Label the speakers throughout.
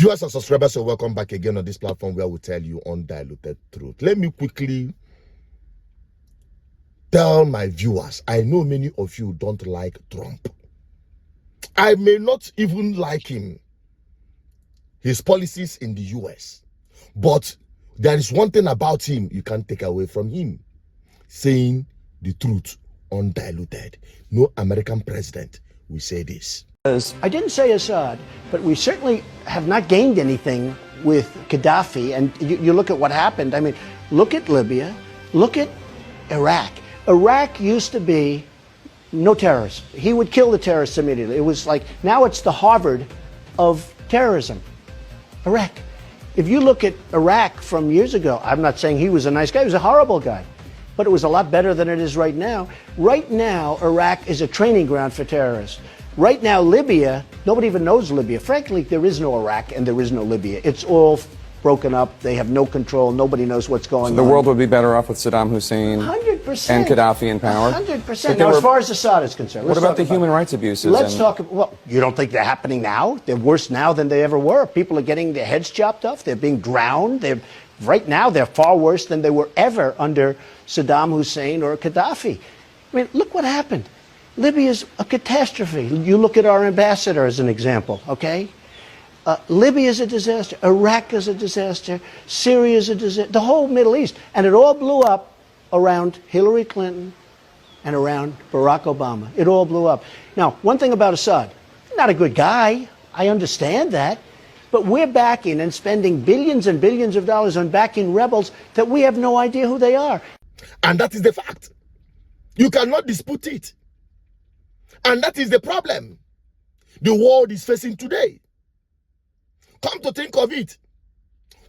Speaker 1: Viewers and subscribers, so welcome back again on this platform where we tell you undiluted truth. Let me quickly tell my viewers, I know many of you don't like Trump. I may not even like him, his policies in the US, but there is one thing about him you can't take away from him: saying the truth undiluted. No American president will say this.
Speaker 2: I didn't say Assad, but we certainly have not gained anything with Gaddafi. And you look at what happened. I mean, look at Libya, look at Iraq. Iraq used to be no terrorists. He would kill the terrorists immediately. It was like, now it's the Harvard of terrorism. Iraq. If you look at Iraq from years ago, I'm not saying he was a nice guy, he was a horrible guy, but it was a lot better than it is right now. Right now, Iraq is a training ground for terrorists. Right now, Libya, nobody even knows Libya. Frankly, there is no Iraq and there is no Libya. It's all broken up. They have no control. Nobody knows what's going on.
Speaker 3: The world would be better off with Saddam Hussein
Speaker 2: 100%.
Speaker 3: and Gaddafi in power?
Speaker 2: 100%. Now, as far as Assad is concerned.
Speaker 3: What about the human rights abuses?
Speaker 2: Let's talk about, well, you don't think they're happening now? They're worse now than they ever were. People are getting their heads chopped off. They're being drowned. Right now, they're far worse than they were ever under Saddam Hussein or Gaddafi. I mean, look what happened. Libya is a catastrophe. You look at our ambassador as an example, okay? Libya is a disaster. Iraq is a disaster. Syria is a disaster. The whole Middle East. And it all blew up around Hillary Clinton and around Barack Obama. It all blew up. Now, one thing about Assad, not a good guy. I understand that. But we're backing and spending billions and billions of dollars on backing rebels that we have no idea who they are.
Speaker 1: And that is the fact. You cannot dispute it. And that is the problem the world is facing today. Come to think of it,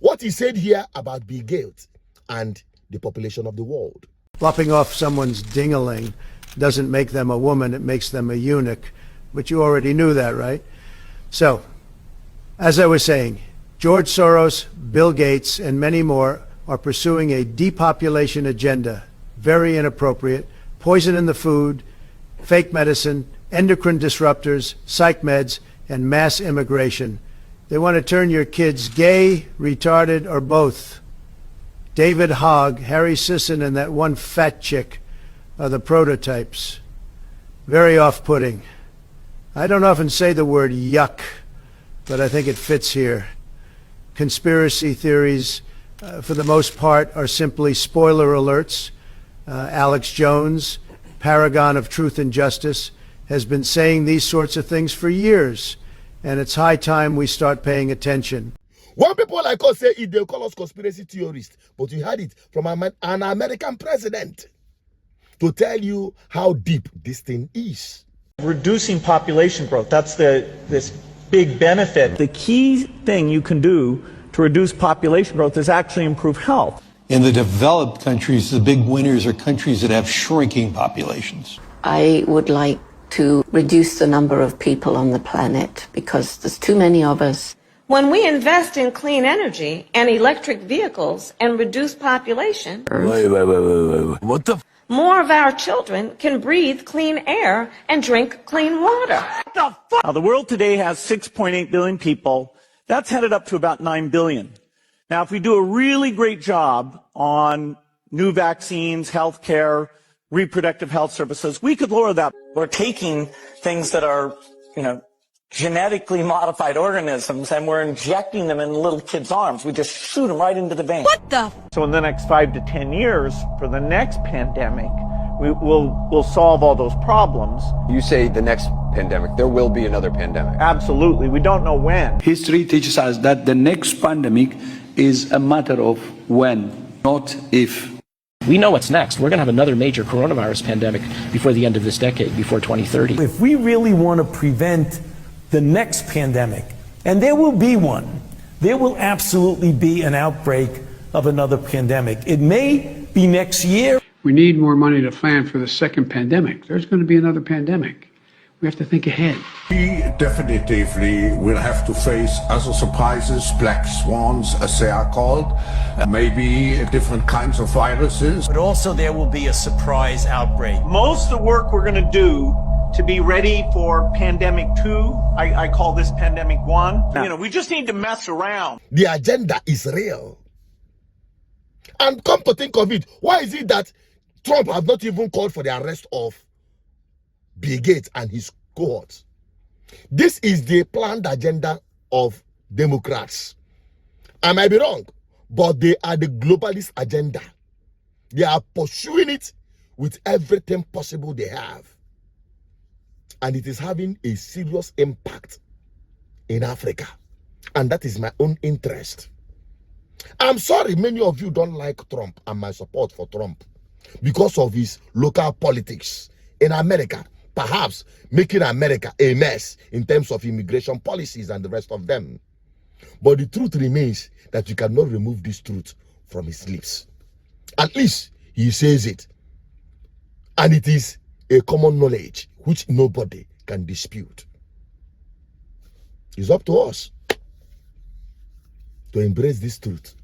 Speaker 1: what he said here about Bill Gates and the population of the world.
Speaker 2: Lopping off someone's ding-a-ling doesn't make them a woman, it makes them a eunuch. But you already knew that, right? So, as I was saying, George Soros, Bill Gates, and many more are pursuing a depopulation agenda. Very inappropriate. Poison in the food, fake medicine, endocrine disruptors, psych meds, and mass immigration. They want to turn your kids gay, retarded, or both. David Hogg, Harry Sisson, and that one fat chick are the prototypes. Very off-putting. I don't often say the word yuck, but I think it fits here. Conspiracy theories, for the most part, are simply spoiler alerts. Alex Jones, paragon of truth and justice, has been saying these sorts of things for years, and it's high time we start paying attention.
Speaker 1: When people like us say it, they'll call us conspiracy theorists, but you heard it from an American president to tell you how deep this thing is.
Speaker 4: Reducing population growth, that's this big benefit. The key thing you can do to reduce population growth is actually improve health.
Speaker 5: In the developed countries, the big winners are countries that have shrinking populations.
Speaker 6: I would like to reduce the number of people on the planet because there's too many of us.
Speaker 7: When we invest in clean energy and electric vehicles and reduce population,
Speaker 5: Wait. What the?
Speaker 7: More of our children can breathe clean air and drink clean water.
Speaker 4: Now, the world today has 6.8 billion people. That's headed up to about 9 billion. Now, if we do a really great job on new vaccines, healthcare, reproductive health services, we could lower that. We're taking things that are, genetically modified organisms, and we're injecting them in little kids' arms. We just shoot them right into the vein.
Speaker 6: What the?
Speaker 4: So in the next 5 to 10 years, for the next pandemic, we'll solve all those problems.
Speaker 3: You say the next pandemic. There will be another pandemic.
Speaker 4: Absolutely. We don't know when.
Speaker 8: History teaches us that the next pandemic is a matter of when, not if.
Speaker 9: We know what's next. We're going to have another major coronavirus pandemic before the end of this decade, before 2030.
Speaker 10: If we really want to prevent the next pandemic, and there will be one, there will absolutely be an outbreak of another pandemic. It may be next year.
Speaker 11: We need more money to plan for the second pandemic. There's going to be another pandemic. We have to think ahead.
Speaker 12: We definitively will have to face other surprises, black swans, as they are called, maybe different kinds of viruses.
Speaker 10: But also there will be a surprise outbreak.
Speaker 4: Most of the work we're going to do to be ready for pandemic 2. I call this pandemic 1. You know, we just need to mess around.
Speaker 1: The agenda is real. And come to think of it, why is it that Trump has not even called for the arrest of Bill Gates and his cohorts? This is the planned agenda of Democrats. I might be wrong, but they are the globalist agenda. They are pursuing it with everything possible they have. And it is having a serious impact in Africa. And that is my own interest. I'm sorry many of you don't like Trump and my support for Trump because of his local politics in America, perhaps making America a mess in terms of immigration policies and the rest of them. But the truth remains that you cannot remove this truth from his lips. At least he says it. And it is a common knowledge which nobody can dispute. It's up to us to embrace this truth,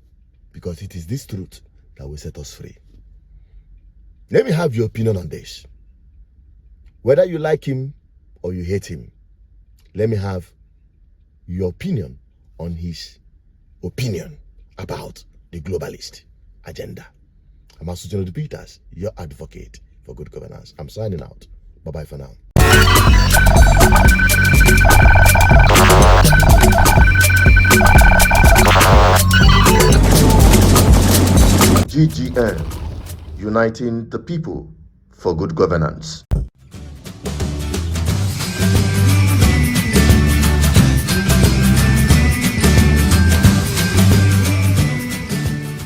Speaker 1: because it is this truth that will set us free. Let me have your opinion on this. Whether you like him or you hate him, let me have your opinion on his opinion about the globalist agenda. I'm Undiluted Peters, your advocate for good governance. I'm signing out. Bye-bye for now. GGN, uniting the people for good governance.